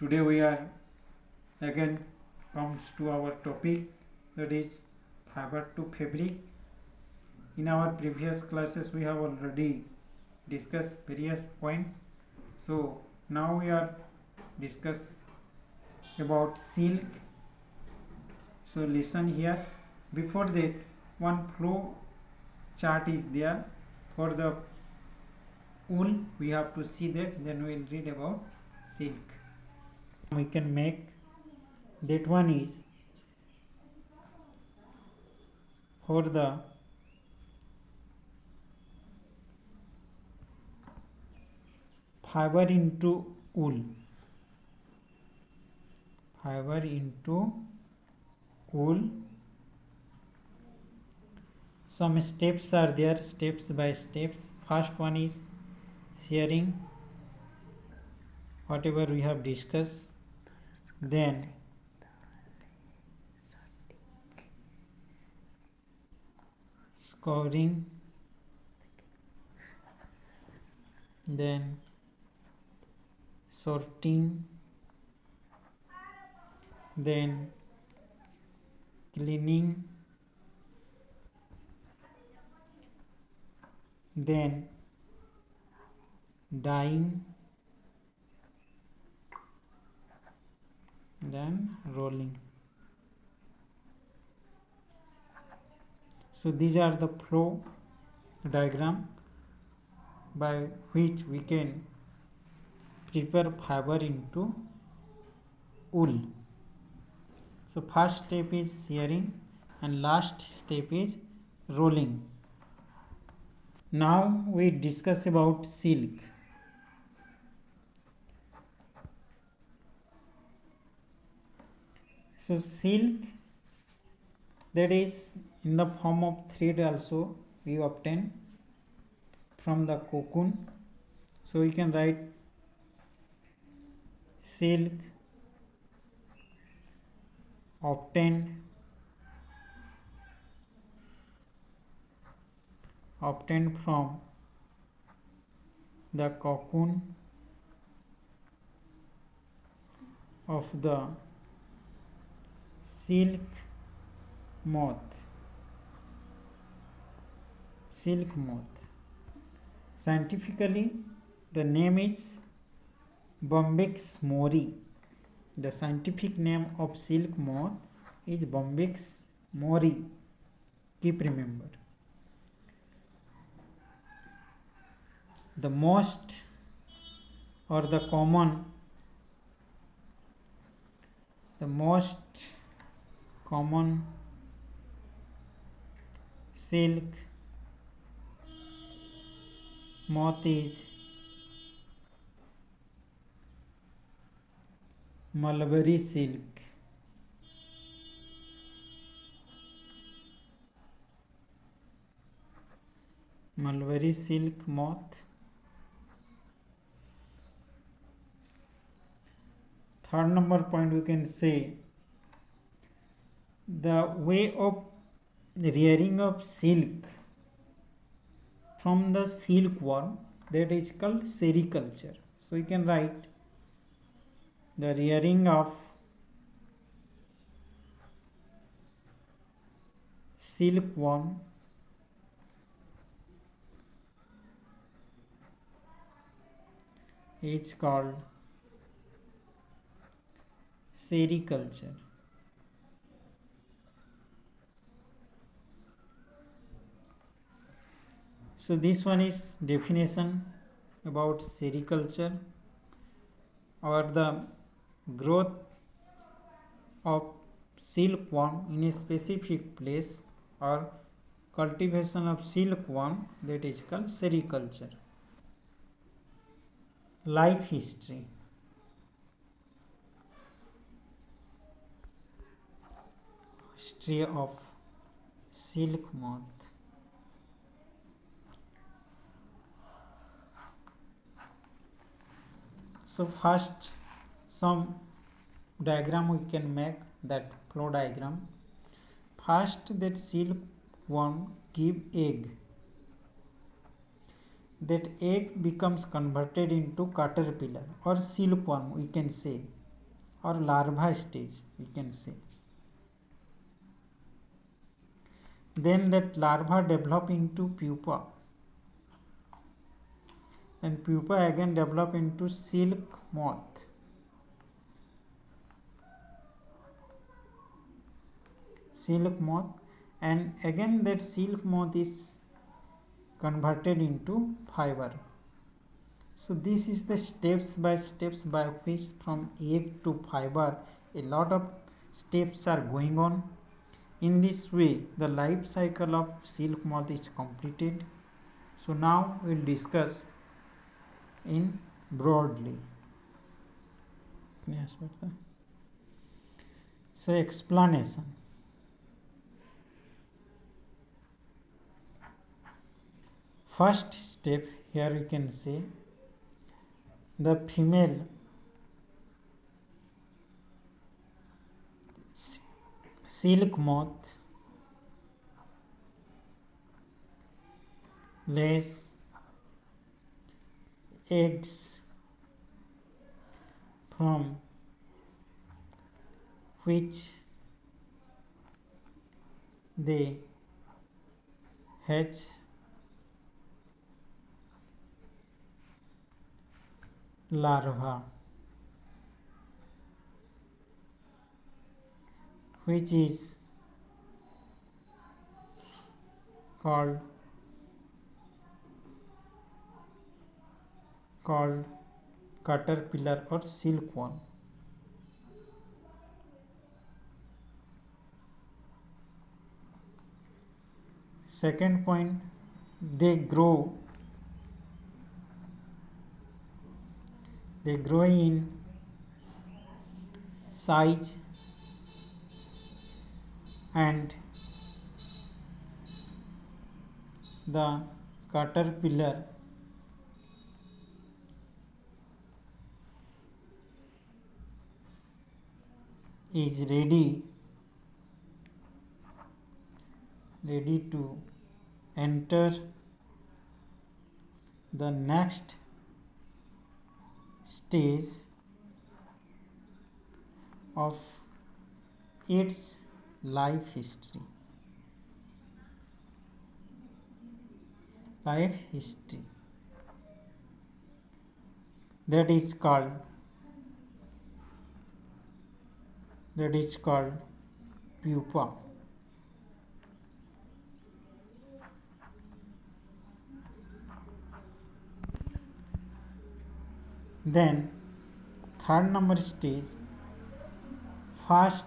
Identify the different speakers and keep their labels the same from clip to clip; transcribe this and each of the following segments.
Speaker 1: Today we are again comes to our topic, that is fiber to fabric. In our previous classes we have already discussed various points, so now we are discuss about silk. So listen here. Before that, one flow chart is there for the wool. We have to see that, then we will read about silk. We can make that. One is for the fiber into wool. Fiber into wool. Some steps are there, steps by steps. First one is shearing, whatever we have discussed. Then scouring, then sorting, then cleaning, then dyeing, then rolling. So these are the flow diagram by which we can prepare fiber into wool. So first step is shearing and last step is rolling. Now we discuss about silk. So silk, that is in the form of thread, also we obtain from the cocoon. So we can write silk obtained from the cocoon of the silk moth. Silk moth. Scientifically, the name is Bombyx mori. The scientific name of silk moth is Bombyx mori. Keep remember. The most or the most common silk moth is mulberry silk. Mulberry silk moth. Third number point, we can say the way of rearing of silk from the silkworm, that is called sericulture. So we can write the rearing of silkworm is called sericulture. So this one is definition about sericulture, or the growth of silkworm in a specific place, or cultivation of silkworm, that is called sericulture. Life history. History of silk moth. So first some diagram we can make, that flow diagram. First, that silkworm give egg. That egg becomes converted into caterpillar or silkworm, we can say. or larva stage, we can say. Then that larva develop into pupa, and pupa again develop into silk moth. Silk moth, and again that silk moth is converted into fiber. So this is the steps by which from egg to fiber a lot of steps are going on. In this way the life cycle of silk moth is completed. So now we will discuss in broadly. Yes, so explanation. First step, here we can say the female silk moth lays eggs from which they hatch larva, which is called caterpillar or silkworm. Second point, they grow in size and the caterpillar is ready to enter the next stage of its life history. That is called pupa. Then third number stage, first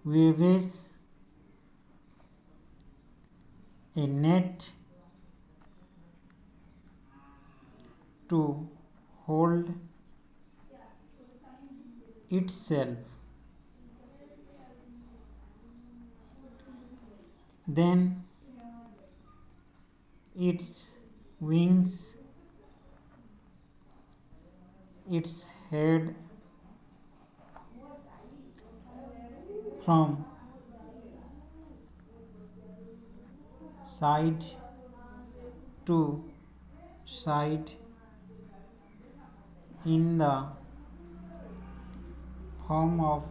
Speaker 1: weaves a net to hold itself. Then its wings, its head from side to side in the form of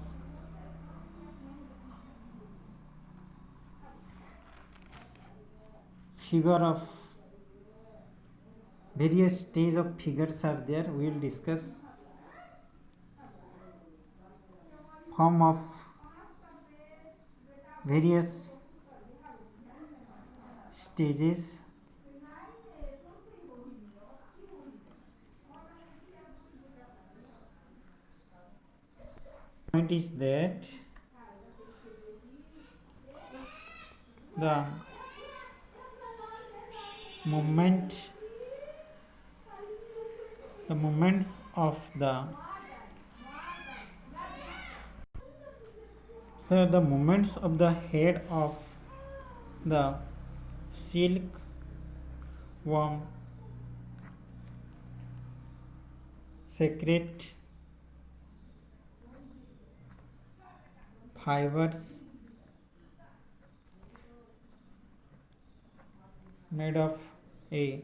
Speaker 1: figure of various stage of figures are there. We will discuss form of various stages. Point is that the movements of the head of the silkworm secrete fibers made of a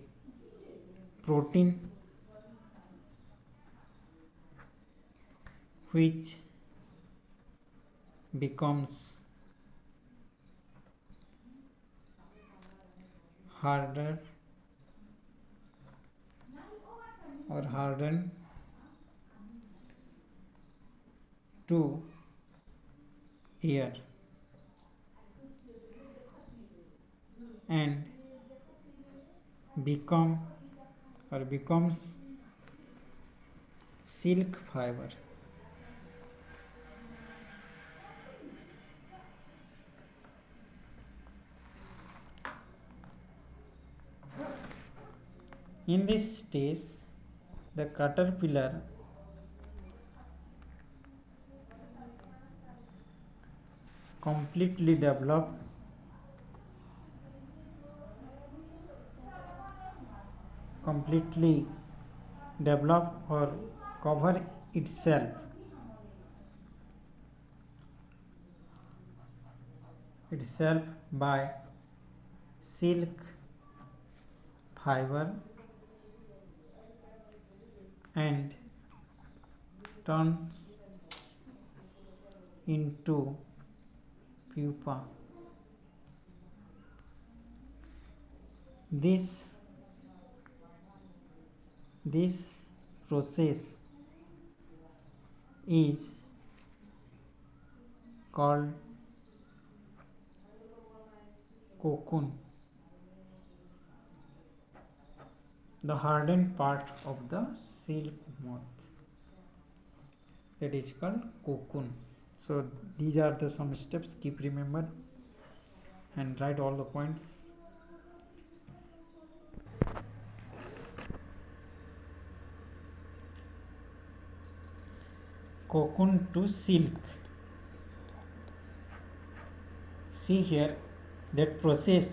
Speaker 1: protein which becomes harder or hardened to air and becomes silk fiber. In this stage, the caterpillar completely develop or cover itself by silk fiber and turns into pupa. This process is called cocoon, the hardened part of the silk moth, that is called cocoon. So these are the some steps, keep remember and write all the points. Cocoon to silk. See here, that process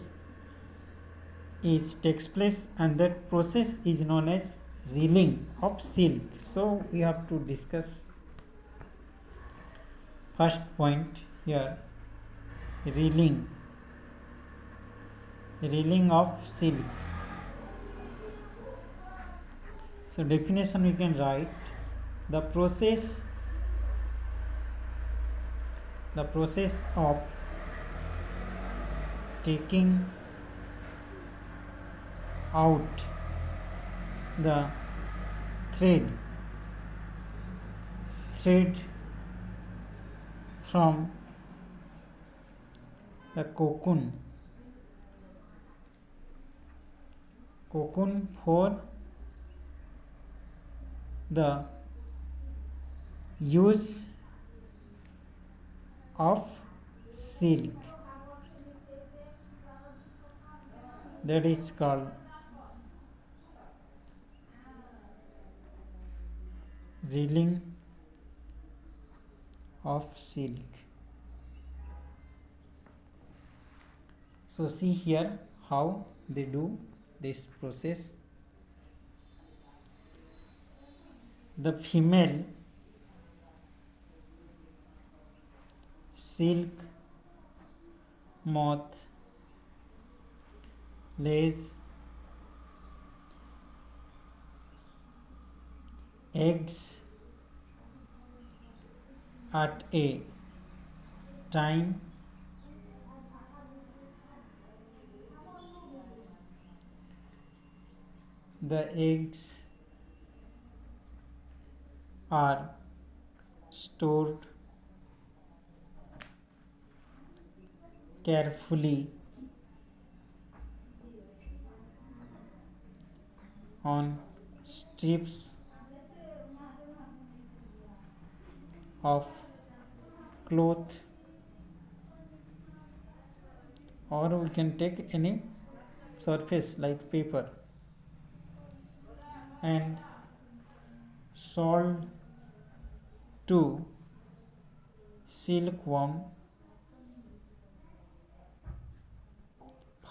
Speaker 1: takes place, and that process is known as reeling of silk. So we have to discuss first point here, reeling of silk. So definition we can write: the process of taking out the thread from the cocoon for the use of silk, that is called reeling of silk. So see here how they do this process. The female silk moth lays eggs at a time the eggs are stored carefully on strips of cloth, or we can take any surface like paper, and sold to silkworm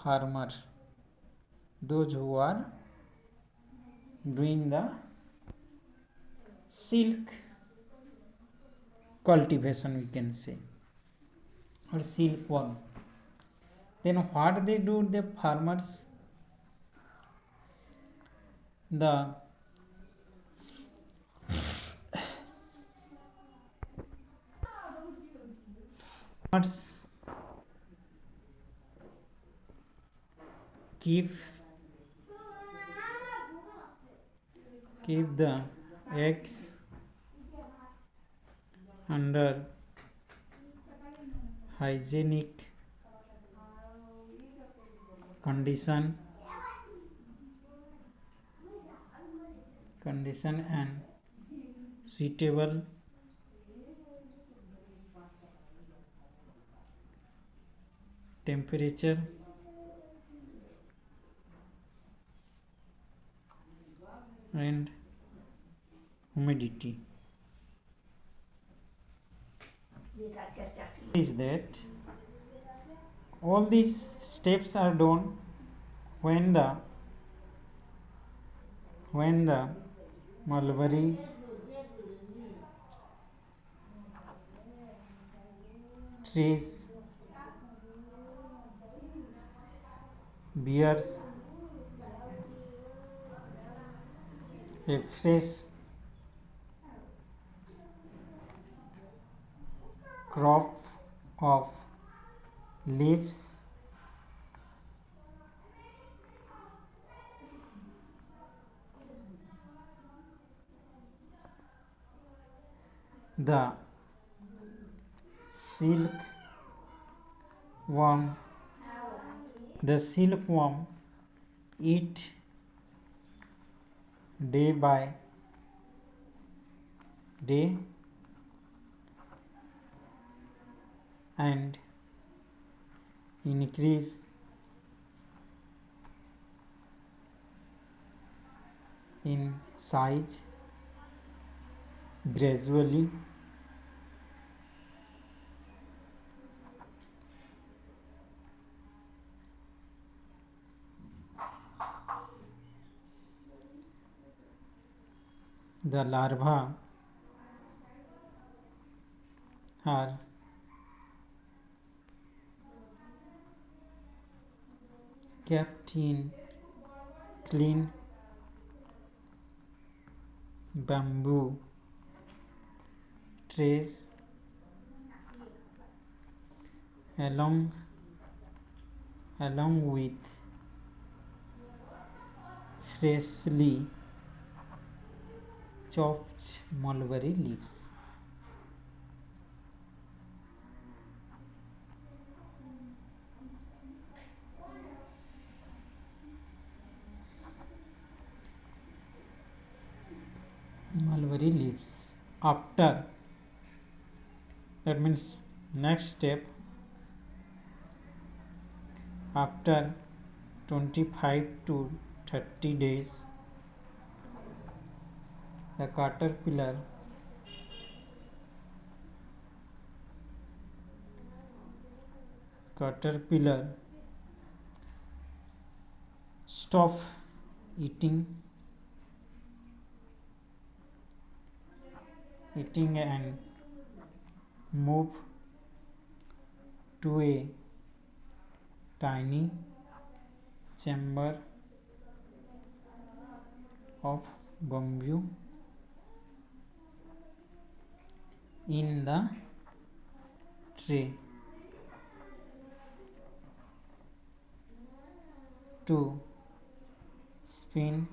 Speaker 1: farmer, those who are doing the silk cultivation, we can say, or silkworm. Then what they do, the farmers, the moths keep the eggs under hygienic condition and suitable temperature and humidity. Is that all these steps are done when the mulberry trees bears a fresh crop of leaves. The silkworm eat day by day and increase in size gradually. The larvae are kept in clean bamboo trays along with freshly chopped mulberry leaves. Mulberry leaves. After that means next step, after 25 to 30 days, the caterpillar stop eating and move to a tiny chamber of bamboo in the tray to spin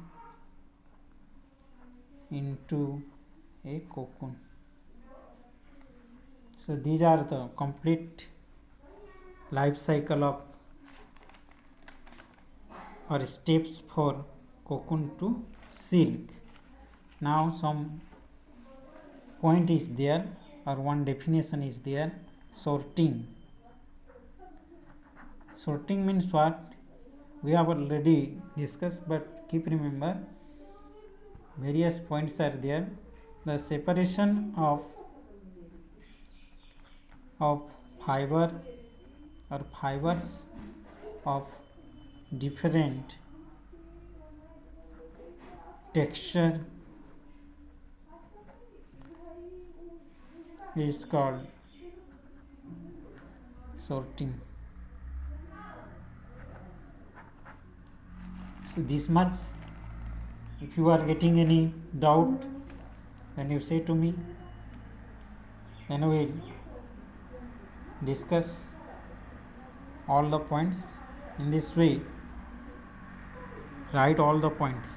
Speaker 1: into a cocoon. So these are the complete life cycle of or steps for cocoon to silk. Now some point is there or one definition is there. Sorting means what? We have already discussed, but keep remember various points are there. The separation of fiber or fibers of different texture is called sorting. So this much If you are getting any doubt, then you say to me, then we will discuss all the points. In this way, write all the points.